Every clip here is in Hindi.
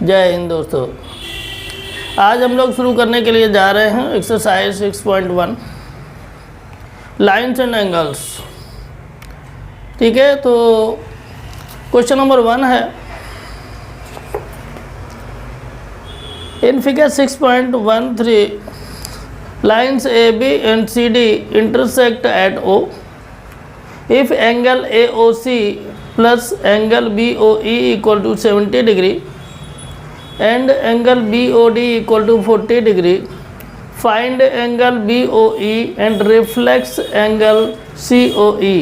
जय हिंद दोस्तों। आज हम लोग शुरू करने के लिए जा रहे हैं एक्सरसाइज 6.1 लाइन्स एंड एंगल्स। ठीक है, तो क्वेश्चन नंबर 1 है, in figure 6.13 lines AB and CD intersect at O if angle AOC plus angle BOE equal to 70 degree and angle BOD equal to 40 degree, find angle BOE and reflex angle COE।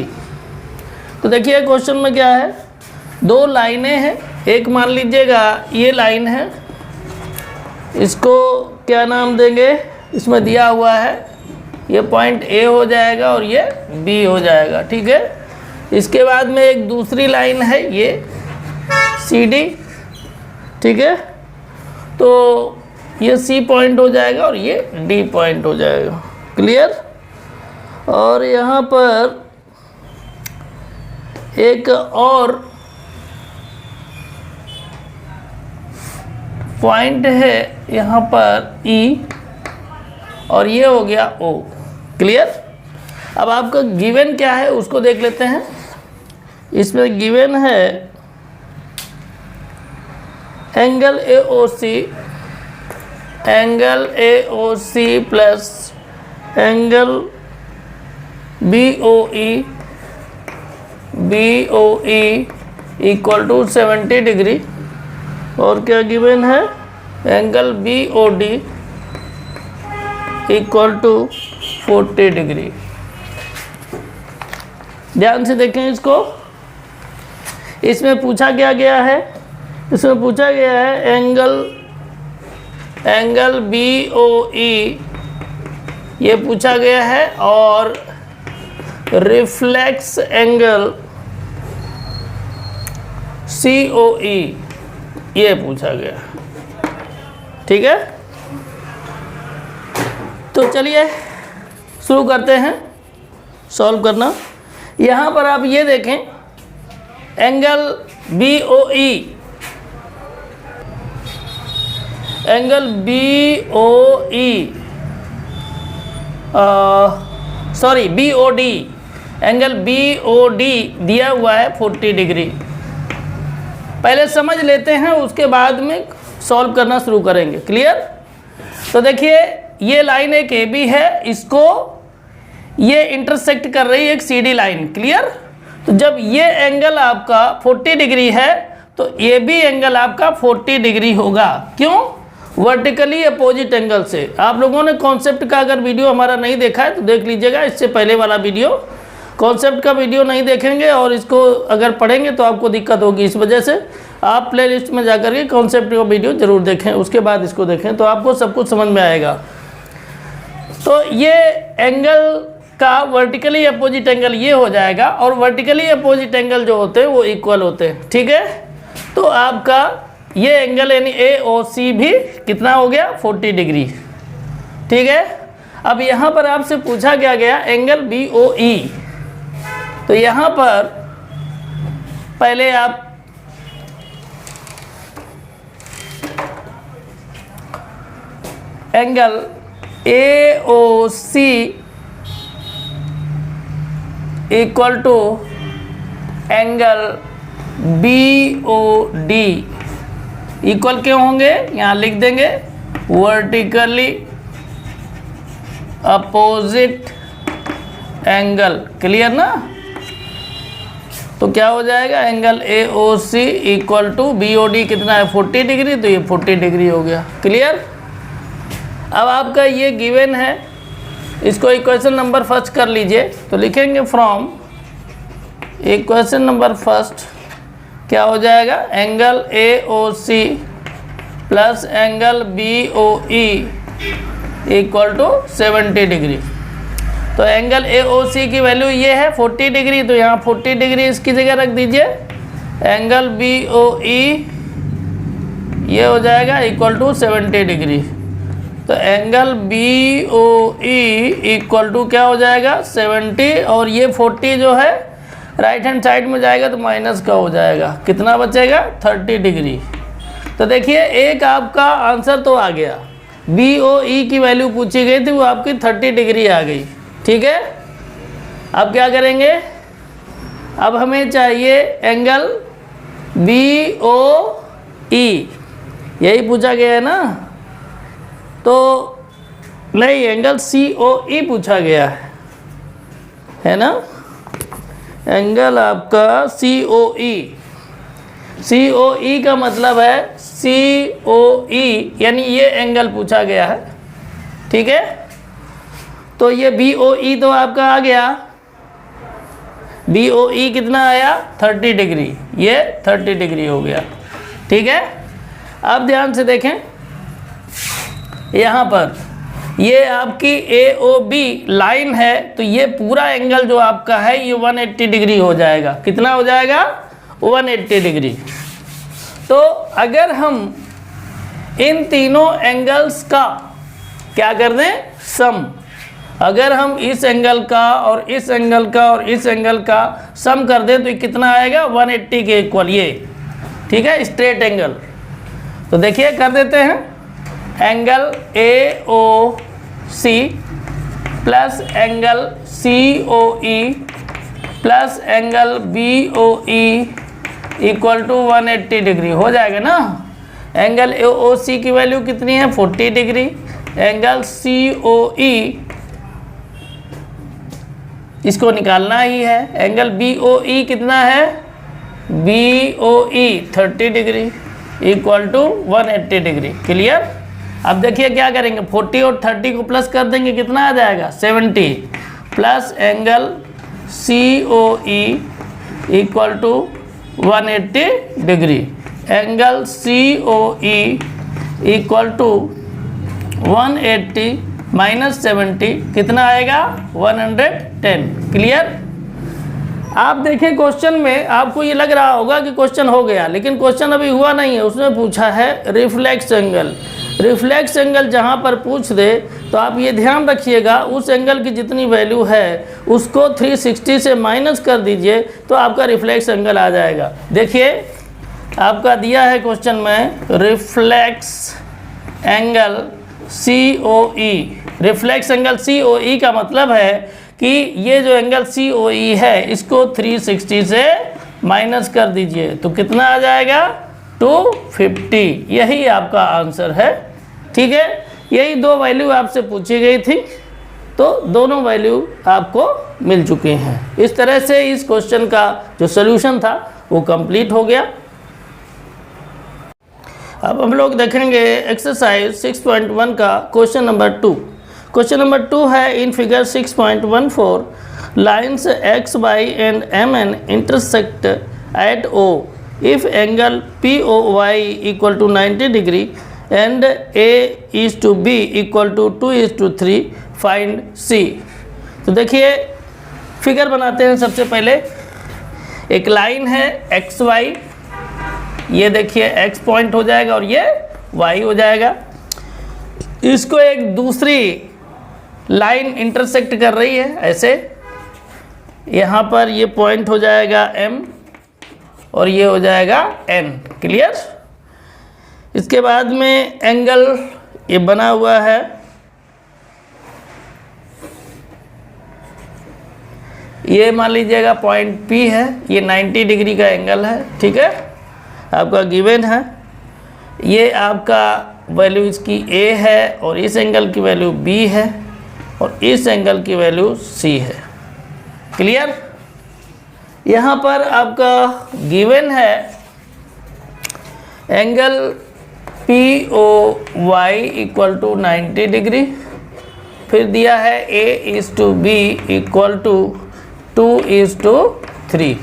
तो देखिए क्वेश्चन में क्या है, दो लाइनें हैं। एक मान लीजिएगा ये लाइन है, इसको क्या नाम देंगे, इसमें दिया हुआ है ये पॉइंट A हो जाएगा और ये B हो जाएगा। ठीक है, इसके बाद में एक दूसरी लाइन है ये CD। ठीक है, तो ये C पॉइंट हो जाएगा और ये D पॉइंट हो जाएगा। क्लियर। और यहाँ पर एक और पॉइंट है यहाँ पर E और ये हो गया O। क्लियर। अब आपका गिवन क्या है उसको देख लेते हैं। इसमें गिवन है angle AOC plus angle BOE equal to 70 degree, और क्या गिवन है, angle BOD equal to 40 degree. ध्यान से देखें इसको। इसमें पूछा क्या गया है, इसमें पूछा गया है एंगल BOE ये पूछा गया है, और रिफ्लेक्स एंगल COE ये पूछा गया। ठीक है, तो चलिए शुरू करते हैं सॉल्व करना। यहाँ पर आप ये देखें, angle BOE BOD angle BOD दिया हुआ है 40 डिग्री। पहले समझ लेते हैं, उसके बाद में सॉल्व करना शुरू करेंगे। क्लियर। तो देखिए ये लाइन एक AB है, इसको ये इंटरसेक्ट कर रही है एक CD लाइन। क्लियर। तो जब ये एंगल आपका 40 डिग्री है तो AB एंगल आपका 40 डिग्री होगा। क्यों? वर्टिकली अपोजिट एंगल से। आप लोगों ने कॉन्सेप्ट का अगर वीडियो हमारा नहीं देखा है तो देख लीजिएगा, इससे पहले वाला वीडियो। कॉन्सेप्ट का वीडियो नहीं देखेंगे और इसको अगर पढ़ेंगे तो आपको दिक्कत होगी। इस वजह से आप प्लेलिस्ट में जाकर के कॉन्सेप्ट का वीडियो ज़रूर देखें, उसके बाद इसको देखें तो आपको सब कुछ समझ में आएगा। तो ये एंगल का वर्टिकली अपोजिट एंगल ये हो जाएगा, और वर्टिकली अपोजिट एंगल जो होते हैं वो इक्वल होते हैं। ठीक है, तो आपका ये एंगल यानी AOC भी कितना हो गया, 40 डिग्री। ठीक है, अब यहाँ पर आपसे पूछा क्या गया एंगल BOE। तो यहाँ पर पहले आप angle AOC equal to angle BOD equal क्यों होंगे, यहाँ लिख देंगे वर्टिकली अपोजिट एंगल। क्लियर ना। तो क्या हो जाएगा, angle AOC equal to BOD कितना है, 40 डिग्री, तो ये 40 डिग्री हो गया। क्लियर। अब आपका ये गिवन है, इसको इक्वेशन नंबर फर्स्ट कर लीजिए। तो लिखेंगे फ्रॉम इक्वेशन नंबर फर्स्ट क्या हो जाएगा, angle AOC plus angle BOE equal to 70 degree. तो एंगल AOC की वैल्यू ये है 40 डिग्री, तो यहाँ 40 डिग्री इसकी जगह रख दीजिए। एंगल BOE ये हो जाएगा इक्वल टू 70 डिग्री। तो एंगल BOE इक्वल टू क्या हो जाएगा, 70, और ये 40 जो है राइट हैंड साइड में जाएगा तो माइनस का हो जाएगा, कितना बचेगा 30 डिग्री। तो देखिए एक आपका आंसर तो आ गया, BOE की वैल्यू पूछी गई थी, वो आपकी 30 डिग्री आ गई। ठीक है, अब क्या करेंगे, अब हमें चाहिए एंगल BOE, यही पूछा गया है ना, तो नहीं एंगल COE पूछा गया है ना, एंगल आपका COE का मतलब है COE यानी ये एंगल पूछा गया है। ठीक है, तो ये BOE तो आपका आ गया, BOE कितना आया 30 डिग्री, ये 30 डिग्री हो गया। ठीक है, अब ध्यान से देखें, यहाँ पर ये आपकी AOB लाइन है, तो ये पूरा एंगल जो आपका है ये 180 डिग्री हो जाएगा। कितना हो जाएगा 180 डिग्री। तो अगर हम इन तीनों एंगल्स का क्या कर दें सम, अगर हम इस एंगल का और इस एंगल का और इस एंगल का सम कर दें तो ये कितना आएगा 180 के इक्वल, ये ठीक है स्ट्रेट एंगल। तो देखिए कर देते हैं, angle AOC plus angle COE plus angle BOE equal to 180 degree हो जाएगा ना। एंगल AOC की वैल्यू कितनी है 40 डिग्री, एंगल COE इसको निकालना ही है, एंगल BOE कितना है BOE 30 degree equal to 180 degree. Clear. अब देखिए क्या करेंगे, 40 और 30 को प्लस कर देंगे, कितना आ जाएगा 70 plus angle COE equal to 180 degree, angle COE equal to 180 minus 70 कितना आएगा 110। क्लियर। आप देखें क्वेश्चन में आपको ये लग रहा होगा कि क्वेश्चन हो गया, लेकिन क्वेश्चन अभी हुआ नहीं है। उसने पूछा है रिफ्लेक्स एंगल। रिफ्लेक्स एंगल जहाँ पर पूछ दे तो आप ये ध्यान रखिएगा उस एंगल की जितनी वैल्यू है उसको 360 से माइनस कर दीजिए तो आपका रिफ्लेक्स एंगल आ जाएगा। देखिए आपका दिया है क्वेश्चन में reflex angle COE। Reflex angle COE का मतलब है कि ये जो एंगल COE है इसको 360 से माइनस कर दीजिए तो कितना आ जाएगा 250। यही आपका आंसर है। ठीक है, यही दो वैल्यू आपसे पूछी गई थी, तो दोनों वैल्यू आपको मिल चुके हैं। इस तरह से इस क्वेश्चन का जो सॉल्यूशन था वो कंप्लीट हो गया। अब हम लोग देखेंगे एक्सरसाइज 6.1 का क्वेश्चन नंबर 2। क्वेश्चन नंबर 2 है in figure 6.14 lines XY and MN intersect at O if angle POY equal to 90 degree and A is to B equal to 2:3 find C। तो देखिए फिगर बनाते हैं। सबसे पहले एक लाइन है XY, ये देखिए X पॉइंट हो जाएगा और ये Y हो जाएगा। इसको एक दूसरी लाइन इंटरसेक्ट कर रही है ऐसे, यहाँ पर ये पॉइंट हो जाएगा M और ये हो जाएगा N। क्लियर। इसके बाद में एंगल ये बना हुआ है, ये मान लीजिएगा पॉइंट P है, ये 90 डिग्री का एंगल है। ठीक है, आपका गिवन है। ये आपका वैल्यू इसकी A है और इस एंगल की वैल्यू B है और इस एंगल की वैल्यू C है। क्लियर। यहाँ पर आपका गिवन है angle POY equal to 90 degree, फिर दिया है A is to B equal to 2:3।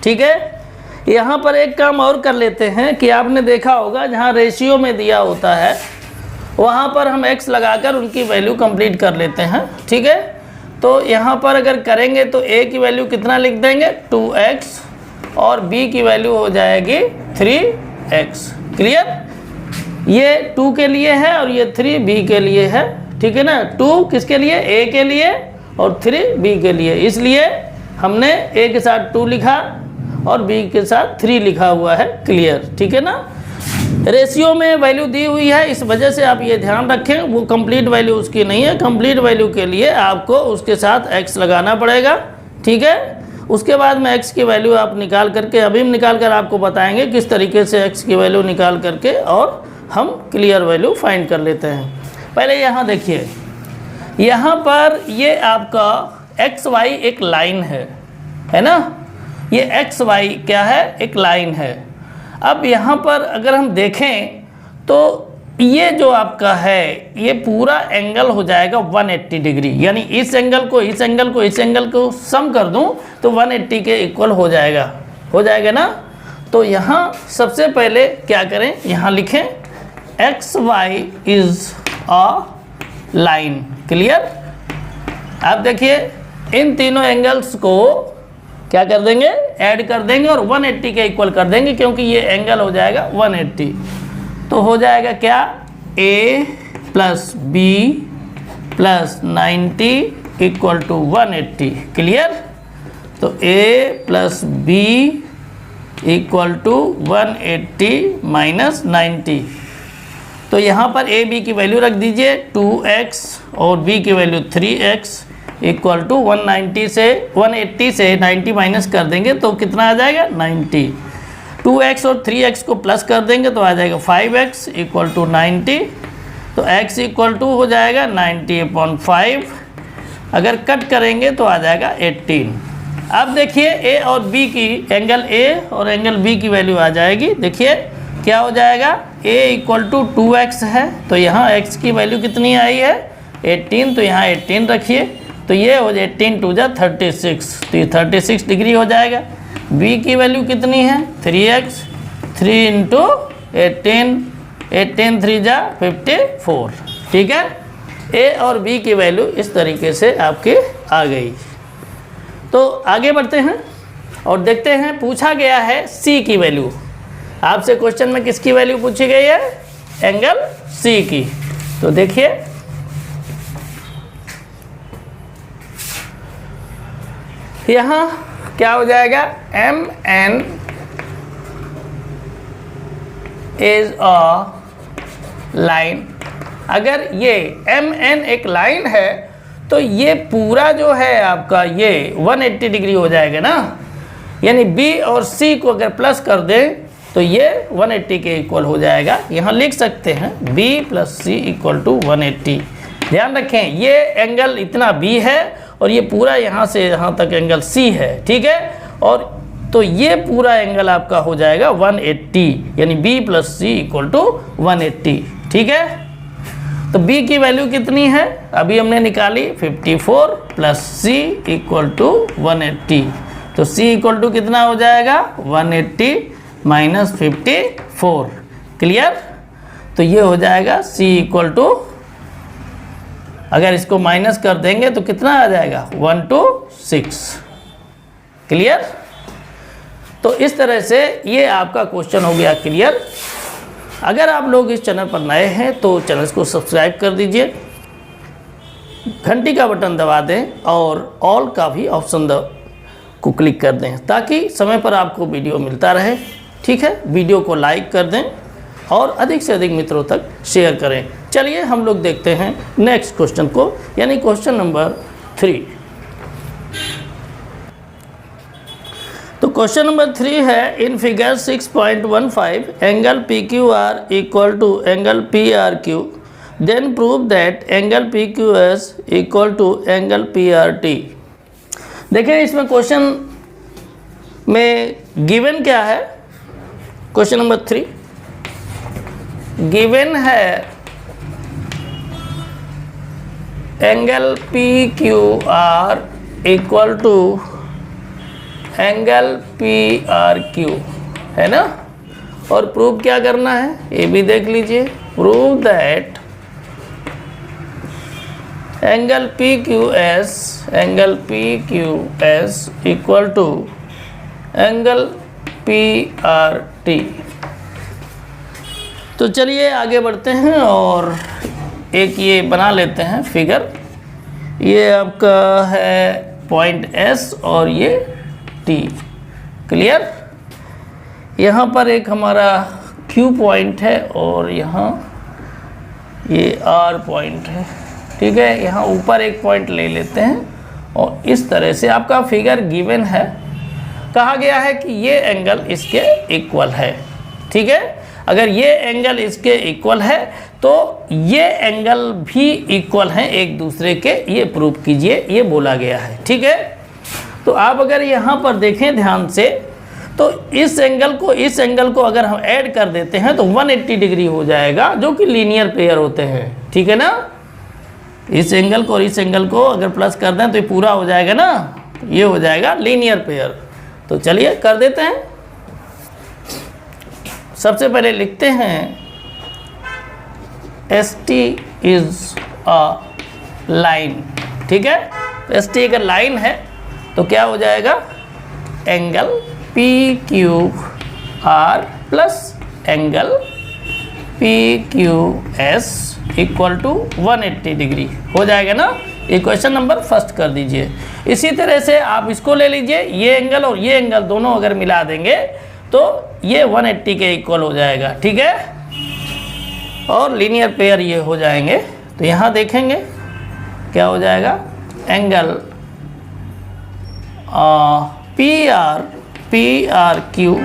ठीक है, यहाँ पर एक काम और कर लेते हैं कि आपने देखा होगा जहाँ रेशियो में दिया होता है वहाँ पर हम x लगाकर उनकी वैल्यू कंप्लीट कर लेते हैं। ठीक है, तो यहाँ पर अगर करेंगे तो A की वैल्यू कितना लिख देंगे 2x और B की वैल्यू हो जाएगी 3x। क्लियर। ये 2 के लिए है और ये 3 B के लिए है। ठीक है ना, 2 किसके लिए A के लिए और 3 B के लिए, इसलिए हमने A के साथ 2 लिखा और B के साथ 3 लिखा हुआ है। क्लियर। ठीक है ना। रेशियो में वैल्यू दी हुई है, इस वजह से आप ये ध्यान रखें, वो कंप्लीट वैल्यू उसकी नहीं है। कंप्लीट वैल्यू के लिए आपको उसके साथ x लगाना पड़ेगा, ठीक है। उसके बाद में x की वैल्यू आप निकाल करके, अभी हम निकाल कर आपको बताएंगे किस तरीके से x की वैल्यू निकाल करके और हम क्लियर वैल्यू फाइंड कर लेते हैं। पहले यहाँ देखिए, यहाँ पर ये आपका एक्स वाई एक लाइन है ना, ये एक्स वाई क्या है, एक लाइन है। अब यहाँ पर अगर हम देखें तो ये जो आपका है ये पूरा एंगल हो जाएगा 180 डिग्री, यानी इस एंगल को इस एंगल को इस एंगल को सम कर दूं तो 180 के इक्वल हो जाएगा ना। तो यहाँ सबसे पहले क्या करें, यहाँ लिखें X Y is a line. Clear. आप देखिए इन तीनों एंगल्स को क्या कर देंगे, ऐड कर देंगे और 180 के इक्वल कर देंगे, क्योंकि ये एंगल हो जाएगा 180। तो हो जाएगा क्या, a plus b plus 90 equal to 180। Clear. तो a plus b equal to 180 minus 90। तो यहाँ पर a b की वैल्यू रख दीजिए 2x और b की वैल्यू 3x इक्वल टू 180 से 90 माइनस कर देंगे तो कितना आ जाएगा 90। 2x और 3x को प्लस कर देंगे तो आ जाएगा 5x इक्वल टू 90। तो x इक्वल टू हो जाएगा 90/5। अगर कट करेंगे तो आ जाएगा 18। अब देखिए a और b की, एंगल a और एंगल b की वैल्यू आ जाएगी। देखिए क्या हो जाएगा, a इक्वल टू 2x है तो यहाँ x की वैल्यू कितनी आई है 18, तो यहाँ 18 रखिए। तो ये हो जाए 18 2 जा 36, तो ये 36 डिग्री हो जाएगा। b की वैल्यू कितनी है 3x, 3 इंटू 18, 18 3 जा 54। ठीक है। a और b की वैल्यू इस तरीके से आपकी आ गई। तो आगे बढ़ते हैं और देखते हैं, पूछा गया है c की वैल्यू। आपसे क्वेश्चन में किसकी वैल्यू पूछी गई है, एंगल c की। तो देखिए यहाँ क्या हो जाएगा, M N is a line. अगर ये एम एन एक लाइन है तो ये पूरा जो है आपका ये 180 डिग्री हो जाएगा ना, यानी बी और सी को अगर प्लस कर दें तो ये 180 के इक्वल हो जाएगा। यहाँ लिख सकते हैं b plus c equal to 180। ध्यान रखें ये एंगल इतना b है और ये पूरा यहाँ से यहाँ तक एंगल c है। ठीक है। और तो ये पूरा एंगल आपका हो जाएगा 180, यानी b plus c equal to 180। ठीक है। तो b की वैल्यू कितनी है, अभी हमने निकाली 54 प्लस सी इक्वल टू 180। तो c इक्वल टू कितना हो जाएगा 180 माइनस 54। क्लियर। तो ये हो जाएगा c इक्वल टू, अगर इसको माइनस कर देंगे तो कितना आ जाएगा 126। क्लियर। तो इस तरह से ये आपका क्वेश्चन हो गया क्लियर। अगर आप लोग इस चैनल पर नए हैं तो चैनल को सब्सक्राइब कर दीजिए, घंटी का बटन दबा दें और ऑल का भी ऑप्शन को क्लिक कर दें ताकि समय पर आपको वीडियो मिलता रहे। ठीक है। वीडियो को लाइक कर दें और अधिक से अधिक मित्रों तक शेयर करें। चलिए हम लोग देखते हैं नेक्स्ट क्वेश्चन को, यानी क्वेश्चन नंबर 3। तो क्वेश्चन नंबर 3 है, in figure 6.15 angle P Q R equal to angle P R Q, then prove that angle P Q S equal to angle P R T. देखिए इसमें क्वेश्चन में गिवन क्या है, क्वेश्चन नंबर 3 गिवन है angle P Q R equal to angle P R Q है ना, और प्रूव क्या करना है ये भी देख लीजिए। Prove that angle P Q S equal to angle P R T. तो चलिए आगे बढ़ते हैं और एक ये बना लेते हैं फिगर। ये आपका है पॉइंट S और ये T। क्लियर। यहाँ पर एक हमारा Q पॉइंट है और यहाँ ये R पॉइंट है। ठीक है, यहाँ ऊपर एक पॉइंट ले लेते हैं और इस तरह से आपका फिगर गिवन है। कहा गया है कि ये एंगल इसके इक्वल है। ठीक है, अगर ये एंगल इसके इक्वल है तो ये एंगल भी इक्वल हैं एक दूसरे के, ये प्रूव कीजिए, ये बोला गया है। ठीक है, तो आप अगर यहाँ पर देखें ध्यान से तो इस एंगल को अगर हम ऐड कर देते हैं तो 180 डिग्री हो जाएगा, जो कि लीनियर पेयर होते हैं। ठीक है ना, इस एंगल को और इस एंगल को अगर प्लस कर दें तो ये पूरा हो जाएगा ना, तो ये हो जाएगा लीनियर पेयर। तो चलिए कर देते हैं। सबसे पहले लिखते हैं ST इज अ लाइन। ठीक है, ST अगर लाइन है तो क्या हो जाएगा, angle PQR plus angle PQS equal to 180 degree हो जाएगा ना। इक्वेशन नंबर फर्स्ट कर दीजिए। इसी तरह से आप इसको ले लीजिए, ये एंगल और ये एंगल दोनों अगर मिला देंगे तो ये 180 के इक्वल हो जाएगा। ठीक है, और लीनियर पेयर ये हो जाएंगे। तो यहाँ देखेंगे क्या हो जाएगा, angle PRQ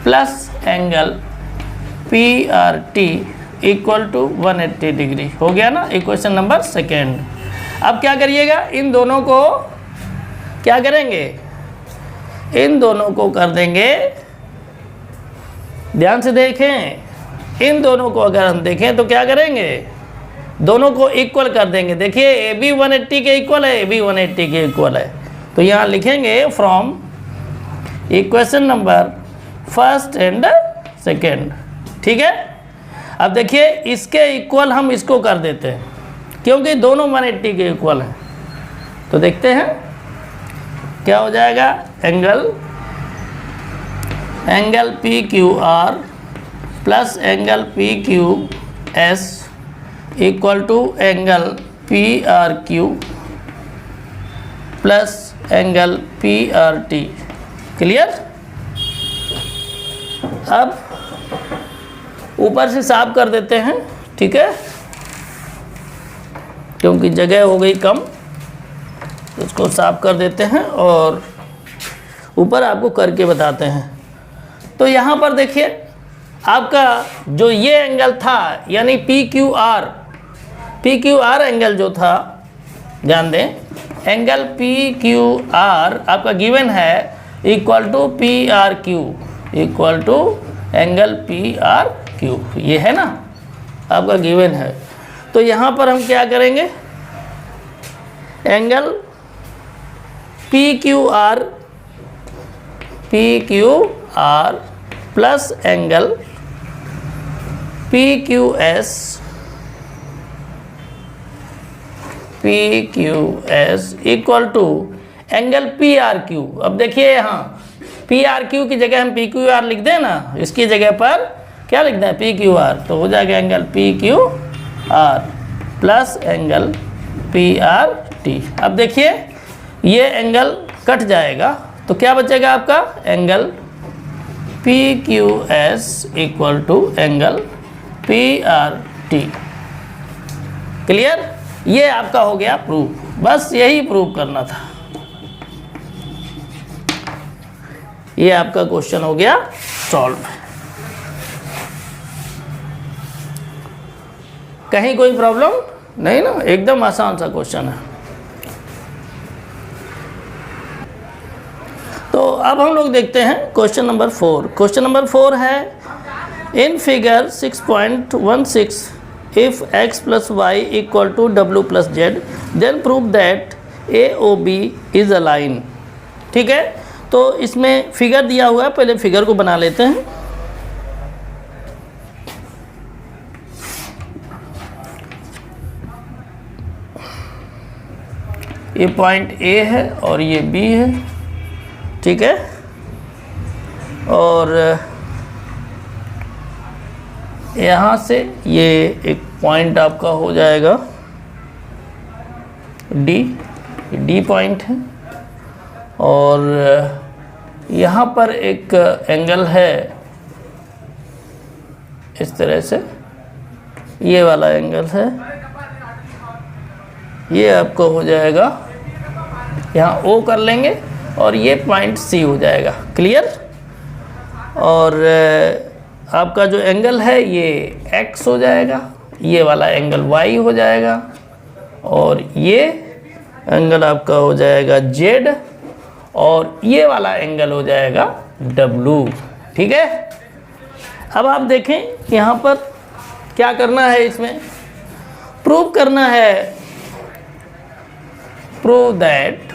plus angle PRT equal to 180 degree हो गया ना। Equation number second. अब क्या करिएगा, इन दोनों को क्या करेंगे, इन दोनों को कर देंगे, ध्यान से देखें, इन दोनों को अगर हम देखें तो क्या करेंगे, दोनों को इक्वल कर देंगे। देखिए AB 180 के इक्वल है, AB 180 के इक्वल है। तो यहाँ लिखेंगे from equation number first and second. ठीक है, अब देखिए इसके इक्वल हम इसको कर देते हैं क्योंकि दोनों 180 के इक्वल हैं। तो देखते हैं क्या हो जाएगा, angle PQR plus angle PQS equal to angle PRQ plus angle PRT। Clear. अब ऊपर से साफ कर देते हैं। ठीक है, क्योंकि जगह हो गई कम, तो इसको साफ कर देते हैं और ऊपर आपको करके बताते हैं। तो यहाँ पर देखिए आपका जो ये एंगल था यानी PQR एंगल जो था, ध्यान दें, एंगल PQR आपका गिवन है equal to PRQ equal to angle PRQ, ये है ना आपका गिवन है। तो यहाँ पर हम क्या करेंगे, angle PQR plus angle PQS equal to angle PRQ। अब देखिए यहाँ PRQ की जगह हम PQR लिख दें ना, इसकी जगह पर क्या लिख दें, PQR, तो हो जाएगा angle PQR plus angle PRT। अब देखिए ये एंगल कट जाएगा तो क्या बचेगा आपका, angle PQS equal to angle PRT। Clear, ये आपका हो गया प्रूफ। बस यही प्रूफ करना था, ये आपका क्वेश्चन हो गया सॉल्व। कहीं कोई प्रॉब्लम नहीं ना, एकदम आसान सा क्वेश्चन है। तो अब हम लोग देखते हैं क्वेश्चन नंबर 4। क्वेश्चन नंबर 4 है, in figure 6.16 if x plus y equal to w plus z then prove that AOB is a line. ठीक है, तो इसमें फिगर दिया हुआ है, पहले फिगर को बना लेते हैं। ये पॉइंट A है और ये B है। ठीक है, और यहाँ से ये एक पॉइंट आपका हो जाएगा D पॉइंट है, और यहाँ पर एक एंगल है इस तरह से ये वाला एंगल है, ये आपका हो जाएगा, यहाँ O कर लेंगे और ये पॉइंट C हो जाएगा। क्लियर? और आपका जो एंगल है ये X हो जाएगा, ये वाला एंगल Y हो जाएगा और ये एंगल आपका हो जाएगा Z और ये वाला एंगल हो जाएगा W। ठीक है? अब आप देखें यहाँ पर क्या करना है, इसमें प्रूव करना है, प्रूव दैट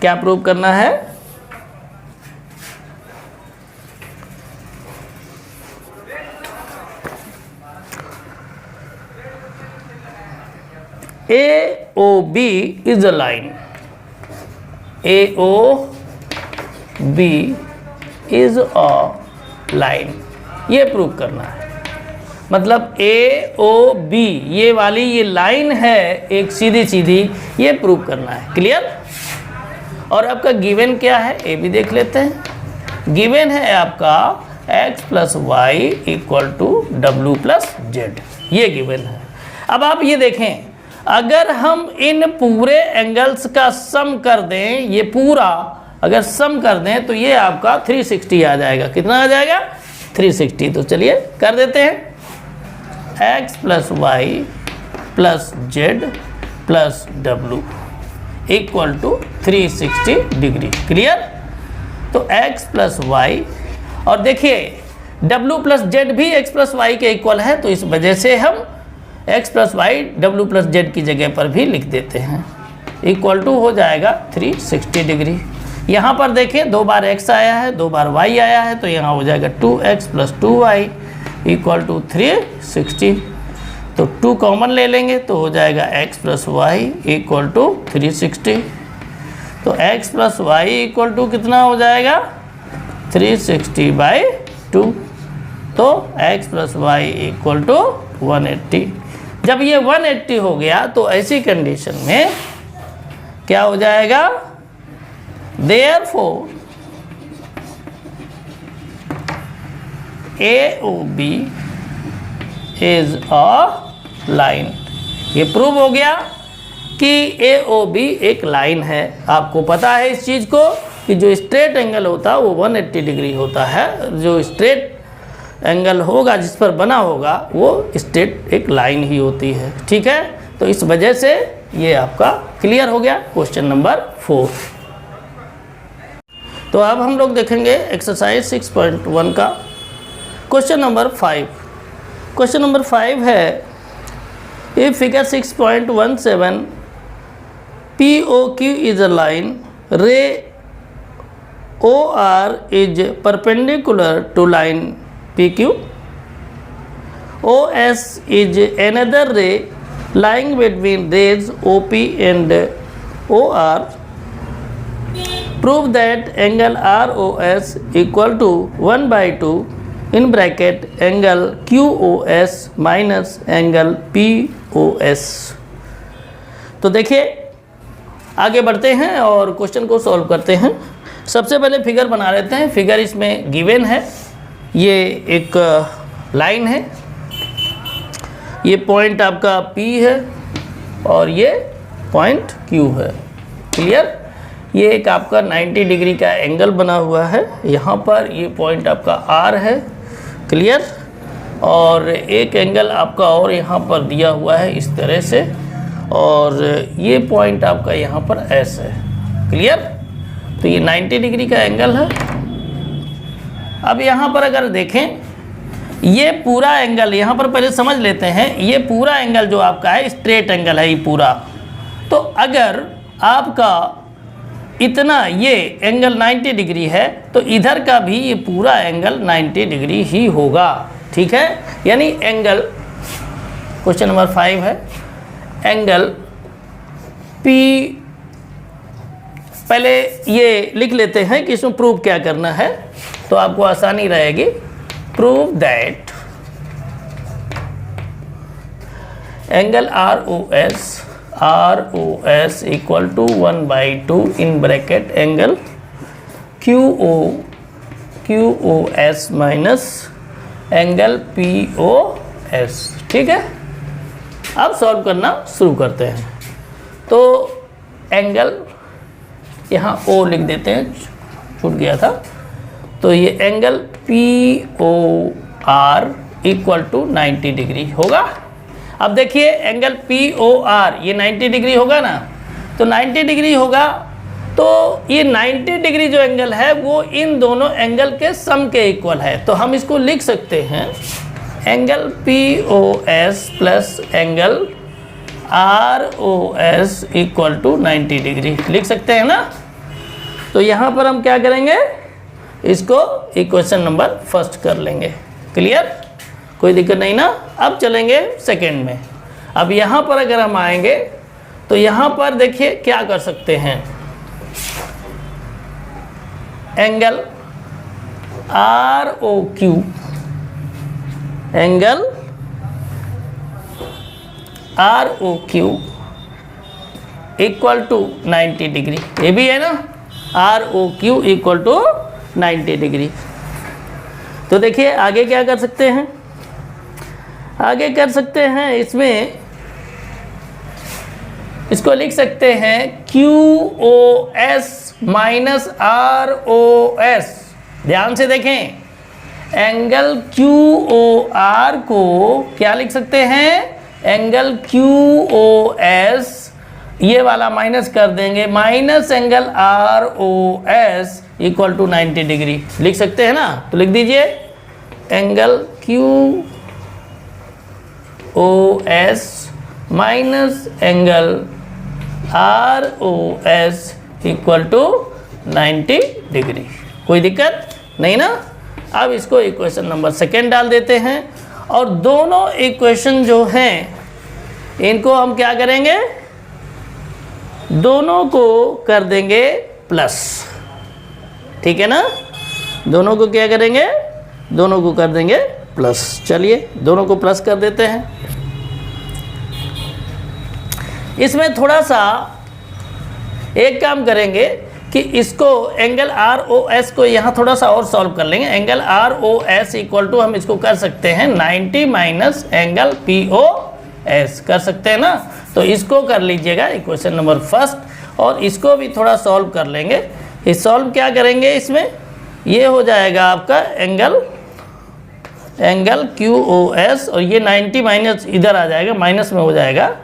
क्या प्रूव करना है, AOB is a line, AOB is a line, ये प्रूव करना है। मतलब AOB ये वाली ये लाइन है एक सीधी सीधी, ये प्रूव करना है। क्लियर? और आपका गिवन क्या है, ये भी देख लेते हैं। गिवन है आपका x plus y equal to डब्ल्यू प्लस जेड, ये गिवन है। अब आप ये देखें, अगर हम इन पूरे एंगल्स का सम कर दें, ये पूरा अगर सम कर दें तो ये आपका 360 आ जाएगा। कितना आ जाएगा? 360। तो चलिए कर देते हैं, x plus y plus z plus डब्ल्यू इक्वल टू 360 डिग्री। क्लियर? तो x प्लस वाई, और देखिए w प्लस जेड भी x प्लस वाई के इक्वल है, तो इस वजह से हम x प्लस वाई डब्ल्यू प्लस जेड की जगह पर भी लिख देते हैं। इक्वल टू हो जाएगा 360 डिग्री। यहाँ पर देखें 2 बार x आया है, 2 बार y आया है, तो यहाँ हो जाएगा 2x plus 2y equal to 360। तो 2 कॉमन ले लेंगे तो हो जाएगा x plus y equal to 360। तो x plus y equal to कितना हो जाएगा? 360/2। तो x plus y equal to 180। जब ये 180 हो गया तो ऐसी कंडीशन में क्या हो जाएगा? Therefore AOB is a line। ये प्रूव हो गया कि AOB एक लाइन है। आपको पता है इस चीज़ को कि जो स्ट्रेट एंगल होता है वो 180 डिग्री होता है, जो स्ट्रेट एंगल होगा जिस पर बना होगा वो स्ट्रेट एक लाइन ही होती है। ठीक है? तो इस वजह से ये आपका क्लियर हो गया क्वेश्चन नंबर 4। तो अब हम लोग देखेंगे एक्सरसाइज 6.1 का क्वेश्चन नंबर 5। क्वेश्चन नंबर 5 है, if figure 6.17 POQ is a line, ray OR is perpendicular to line PQ, OS is another ray lying between rays OP and OR, prove that angle ROS equal to 1/2 in bracket angle QOS minus angle POS। तो देखिए आगे बढ़ते हैं और क्वेश्चन को सॉल्व करते हैं। सबसे पहले फिगर बना लेते हैं। फिगर इसमें गिवन है, ये एक लाइन है, ये पॉइंट आपका P है और ये पॉइंट Q है। क्लियर? ये एक आपका 90 डिग्री का एंगल बना हुआ है, यहाँ पर ये पॉइंट आपका R है। क्लियर? और एक एंगल आपका और यहाँ पर दिया हुआ है इस तरह से, और ये पॉइंट आपका यहाँ पर S है। क्लियर? तो ये 90 डिग्री का एंगल है। अब यहाँ पर अगर देखें, ये पूरा एंगल यहाँ पर पहले समझ लेते हैं, ये पूरा एंगल जो आपका है स्ट्रेट एंगल है ये पूरा। तो अगर आपका इतना ये एंगल 90 डिग्री है तो इधर का भी ये पूरा एंगल 90 डिग्री ही होगा। ठीक है? यानी एंगल, क्वेश्चन नंबर 5 है, एंगल P, पहले ये लिख लेते हैं कि इसमें प्रूव क्या करना है तो आपको आसानी रहेगी। Prove that angle ROS, ROS equal to 1/2 in bracket angle QOS minus angle POS। ठीक है, अब सॉल्व करना शुरू करते हैं। तो एंगल यहाँ O लिख देते हैं, छूट गया था। तो ये angle POR equal to 90 degree होगा। अब देखिए एंगल POR ये 90 डिग्री होगा ना, तो 90 डिग्री होगा, तो ये 90 डिग्री जो एंगल है वो इन दोनों एंगल के सम के इक्वल है। तो हम इसको लिख सकते हैं angle POS plus angle ROS equal to 90 degree लिख सकते हैं ना। तो यहाँ पर हम क्या करेंगे, इसको इक्वेशन नंबर फर्स्ट कर लेंगे। क्लियर, कोई दिक्कत नहीं ना। अब चलेंगे सेकेंड में। अब यहाँ पर अगर हम आएंगे तो यहाँ पर देखिए क्या कर सकते हैं, angle ROQ angle ROQ equal to 90 degree, ये भी है ना, ROQ इक्वल टू 90 डिग्री। तो देखिए आगे क्या कर सकते हैं, आगे कर सकते हैं इसमें, इसको लिख सकते हैं QOS माइनस ROS। ध्यान से देखें, एंगल QOR को क्या लिख सकते हैं, एंगल QOS ये वाला माइनस कर देंगे, minus angle ROS equal to 90 degree लिख सकते हैं ना। तो लिख दीजिए angle QOS minus angle ROS equal to 90 degree. कोई दिक्कत नहीं ना। अब इसको इक्वेशन नंबर सेकेंड डाल देते हैं और दोनों इक्वेशन जो हैं इनको हम क्या करेंगे, दोनों को कर देंगे प्लस। ठीक है ना, दोनों को क्या करेंगे, दोनों को कर देंगे प्लस। चलिए दोनों को प्लस कर देते हैं। इसमें थोड़ा सा एक काम करेंगे कि इसको एंगल ROS को यहाँ थोड़ा सा और सॉल्व कर लेंगे। एंगल ROS इक्वल टू हम इसको कर सकते हैं 90 माइनस एंगल POS कर सकते हैं ना। तो इसको कर लीजिएगा इक्वेशन नंबर फर्स्ट और इसको भी थोड़ा सॉल्व कर लेंगे। इस सॉल्व क्या करेंगे, इसमें ये हो जाएगा आपका एंगल QOS और ये 90 माइनस इधर आ जाएगा, माइनस में हो जाएगा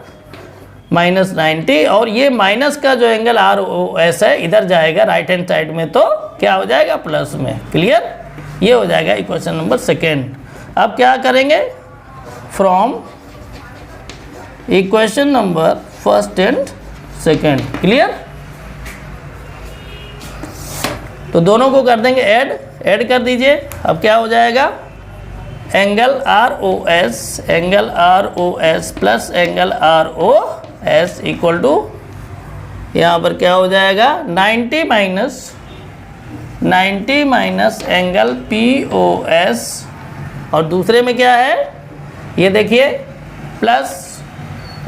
माइनस 90 और ये माइनस का जो एंगल ROS है इधर जाएगा राइट हैंड साइड में, तो क्या हो जाएगा प्लस में। क्लियर, ये हो जाएगा इक्वेशन नंबर सेकेंड। अब क्या करेंगे, from equation number first and second. Clear, तो दोनों को कर देंगे ऐड कर दीजिए। अब क्या हो जाएगा, angle ROS plus angle ROS equal to यहाँ पर क्या हो जाएगा 90 माइनस एंगल POS और दूसरे में क्या है, ये देखिए प्लस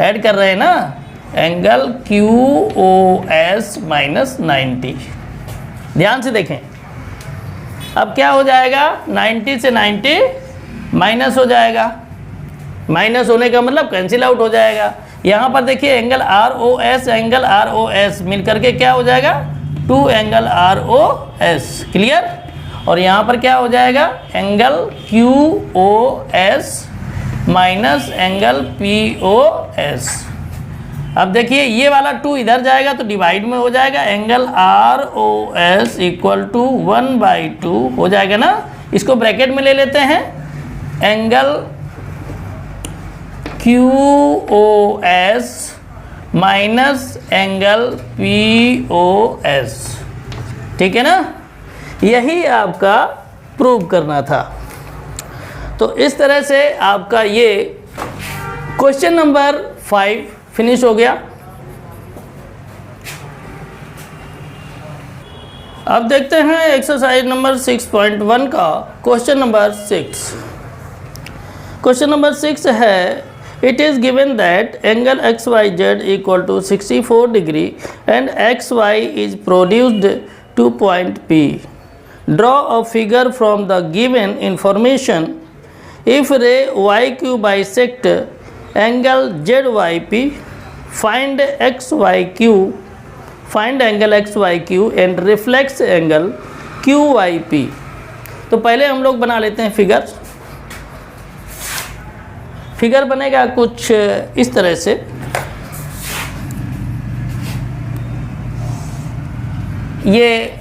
ऐड कर रहे हैं ना, एंगल QOS माइनस 90। ध्यान से देखें, अब क्या हो जाएगा 90 से 90 माइनस हो जाएगा, माइनस होने का मतलब कैंसिल आउट हो जाएगा। यहाँ पर देखिए एंगल ROS मिल करके क्या हो जाएगा 2 एंगल ROS। क्लियर, और यहाँ पर क्या हो जाएगा angle QOS minus angle POS। अब देखिए ये वाला 2 इधर जाएगा तो डिवाइड में हो जाएगा, एंगल ROS इक्वल टू 1/2 हो जाएगा ना। इसको ब्रैकेट में ले लेते हैं, angle QOS minus angle POS। ठीक है ना, यही आपका प्रूव करना था। तो इस तरह से आपका ये क्वेश्चन नंबर 5 फिनिश हो गया। अब देखते हैं एक्सरसाइज नंबर 6.1 का क्वेश्चन नंबर 6। क्वेश्चन नंबर 6 है It is given that angle XYZ equal to 64 degree and XY is produced to point P. Draw a figure from the given information. If ray YQ bisect angle ZYP, find angle XYQ and reflex angle QYP. तो पहले हम लोग बना लेते हैं फिगर बनेगा कुछ इस तरह से। ये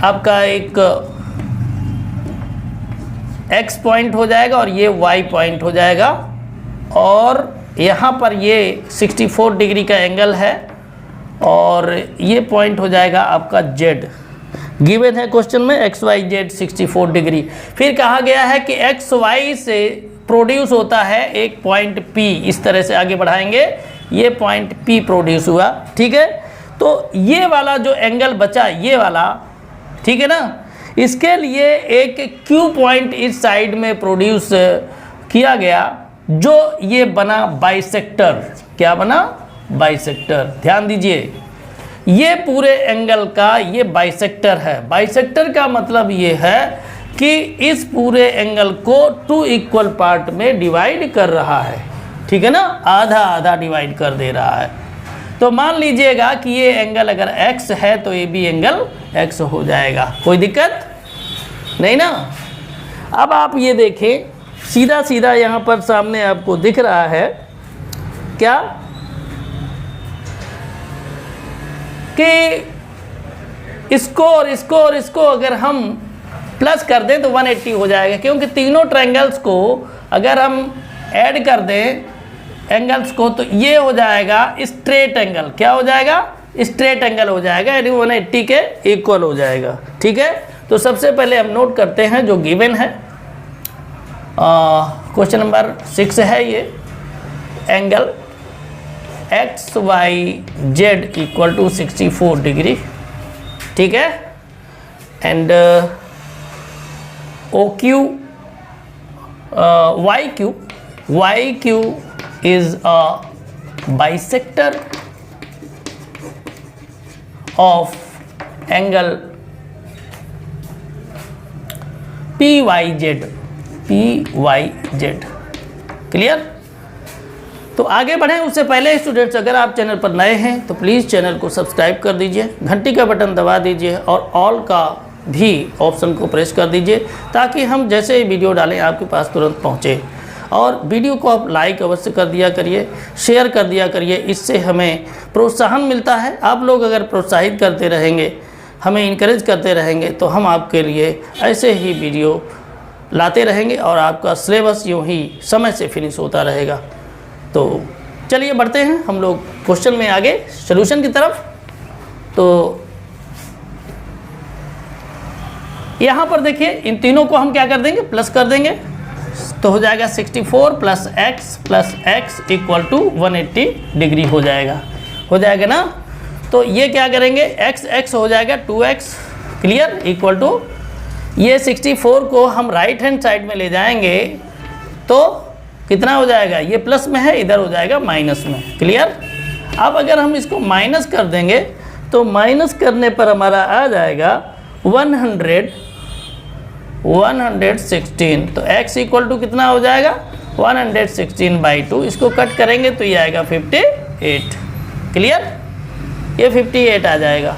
आपका एक x पॉइंट हो जाएगा और ये y पॉइंट हो जाएगा, और यहाँ पर ये 64 डिग्री का एंगल है और ये पॉइंट हो जाएगा आपका z। गिवन है क्वेश्चन में XYZ 64 डिग्री। फिर कहा गया है कि XY से प्रोड्यूस होता है एक पॉइंट P। इस तरह से आगे बढ़ाएंगे, ये पॉइंट P प्रोड्यूस हुआ, ठीक है। तो ये वाला जो एंगल बचा, ये वाला, ठीक है ना, इसके लिए एक Q पॉइंट इस साइड में प्रोड्यूस किया गया, जो ये बना बाइसेक्टर। क्या बना? बाइसेक्टर। ध्यान दीजिए, ये पूरे एंगल का ये बाइसेक्टर है। बाइसेक्टर का मतलब ये है कि इस पूरे एंगल को 2 इक्वल पार्ट में डिवाइड कर रहा है, ठीक है ना, आधा आधा डिवाइड कर दे रहा है। तो मान लीजिएगा कि ये एंगल अगर x है तो ये भी एंगल x हो जाएगा, कोई दिक्कत नहीं ना। अब आप ये देखें, सीधा सीधा यहाँ पर सामने आपको दिख रहा है क्या कि इसको और इसको और इसको अगर हम प्लस कर दें तो 180 हो जाएगा, क्योंकि तीनों ट्रायंगल्स को अगर हम ऐड कर दें एंगल्स को तो ये हो जाएगा स्ट्रेट एंगल। क्या हो जाएगा? स्ट्रेट एंगल हो जाएगा, यानी 180 के इक्वल हो जाएगा, ठीक है। तो सबसे पहले हम नोट करते हैं जो गिवन है, क्वेश्चन नंबर 6 है ये, angle XYZ equal to 64 degree, ठीक है, and OQ YQ is a bisector of angle PYZ। क्लियर? तो आगे बढ़ें उससे पहले स्टूडेंट्स, अगर आप चैनल पर नए हैं तो प्लीज़ चैनल को सब्सक्राइब कर दीजिए, घंटी का बटन दबा दीजिए और ऑल का भी ऑप्शन को प्रेस कर दीजिए, ताकि हम जैसे ही वीडियो डालें आपके पास तुरंत पहुंचे। और वीडियो को आप लाइक अवश्य कर दिया करिए, शेयर कर दिया करिए, इससे हमें प्रोत्साहन मिलता है। आप लोग अगर प्रोत्साहित करते रहेंगे, हमें इनकरेज करते रहेंगे, तो हम आपके लिए ऐसे ही वीडियो लाते रहेंगे और आपका सिलेबस यूँ ही समय से फिनिश होता रहेगा। तो चलिए बढ़ते हैं हम लोग क्वेश्चन में आगे सॉल्यूशन की तरफ। तो यहाँ पर देखिए, इन तीनों को हम क्या कर देंगे? प्लस कर देंगे, तो हो जाएगा 64 plus x equal to 180 degree हो जाएगा ना। तो ये क्या करेंगे? x हो जाएगा 2x, क्लियर, इक्वल टू ये 64 को हम राइट हैंड साइड में ले जाएंगे तो कितना हो जाएगा? ये प्लस में है, इधर हो जाएगा माइनस में, क्लियर। अब अगर हम इसको माइनस कर देंगे तो माइनस करने पर हमारा आ जाएगा 116। तो x इक्वल टू कितना हो जाएगा? 116/2। इसको कट करेंगे तो ये आएगा 58, क्लियर, ये 58 आ जाएगा।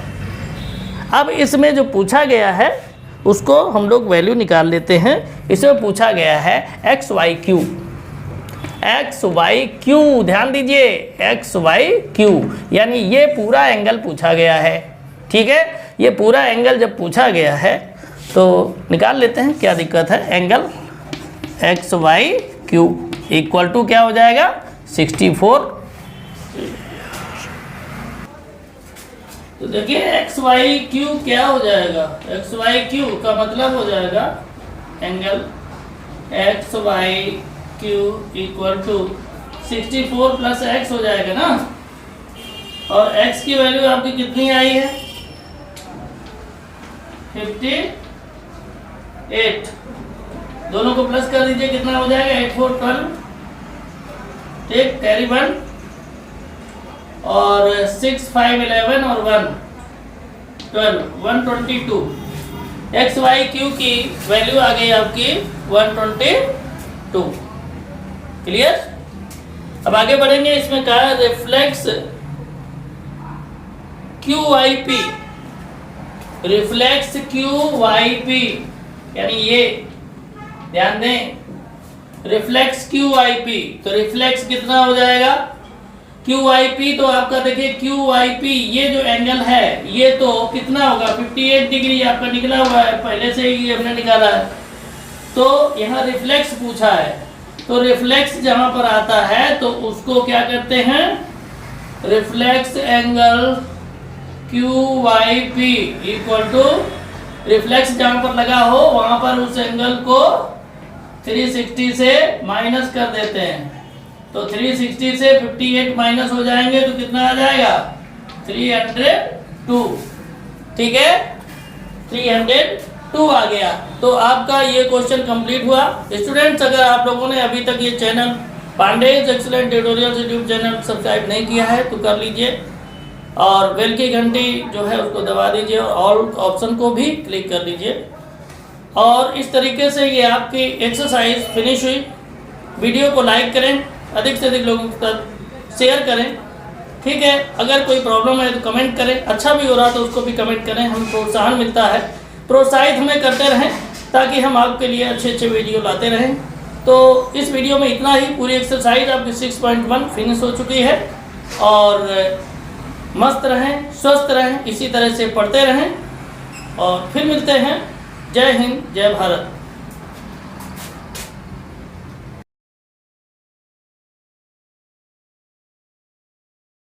अब इसमें जो पूछा गया है उसको हम लोग वैल्यू निकाल लेते हैं। इसमें पूछा गया है XYQ, ध्यान दीजिए, XYQ, यानी ये पूरा एंगल पूछा गया है, ठीक है। ये पूरा एंगल जब पूछा गया है तो निकाल लेते हैं, क्या दिक्कत है। एंगल XYQ इक्वल टू क्या हो जाएगा? 64। तो देखिए XYQ क्या हो जाएगा? XYQ का मतलब हो जाएगा angle XYQ equal to 64 plus x हो जाएगा ना। और x की वैल्यू आपकी कितनी आई है? 58। दोनों को प्लस कर दीजिए, कितना हो जाएगा? 8 4 12, ठीक, कैरी 1 और 6 5 11 और 1 12 122। एक्स वाई क्यू की वैल्यू आ गई आपकी 122। क्लियर। अब आगे बढ़ेंगे। इसमें कहा है reflex Q Y P, reflex Q Y P यानी ये ध्यान दें, रिफ्लेक्स क्यू वाई पी। तो रिफ्लेक्स कितना हो जाएगा क्यू वाई पी, तो आपका देखिए क्यू वाई पी ये जो एंगल है ये तो कितना होगा 58 डिग्री आपका निकला हुआ है, पहले से ही हमने निकाला है। तो यहाँ रिफ्लेक्स पूछा है, तो रिफ्लेक्स जहाँ पर आता है तो उसको क्या करते हैं, reflex angle Q Y P equal to reflex जहाँ पर लगा हो वहाँ पर उस एंगल को 360 से माइनस कर देते हैं। तो 360 से 58 माइनस हो जाएंगे तो कितना आ जाएगा 302। ठीक है, 302 आ गया। तो आपका ये क्वेश्चन कंप्लीट हुआ। स्टूडेंट्स, अगर आप लोगों ने अभी तक ये channel Pandey's excellent tutorials YouTube channel subscribe नहीं किया है तो कर लीजिए और बेल की घंटी जो है उसको दबा दीजिए और ऑल ऑप्शन को भी क्लिक कर लीजिए। और इस तरीके से ये आपकी एक्सरसाइज फिनिश हुई। वीडियो को लाइक करें, अधिक से अधिक लोगों तक शेयर करें। ठीक है, अगर कोई प्रॉब्लम है तो कमेंट करें, अच्छा भी हो रहा तो उसको भी कमेंट करें, हम प्रोत्साहन मिलता है। प्रोत्साहित हमें करते रहें ताकि हम आपके लिए अच्छे अच्छे वीडियो लाते रहें। तो इस वीडियो में इतना ही। पूरी एक्सरसाइज आपकी 6.1 फिनिश हो चुकी है। और मस्त रहें, स्वस्थ रहें, इसी तरह से पढ़ते रहें और फिर मिलते हैं। जय हिंद, जय भारत।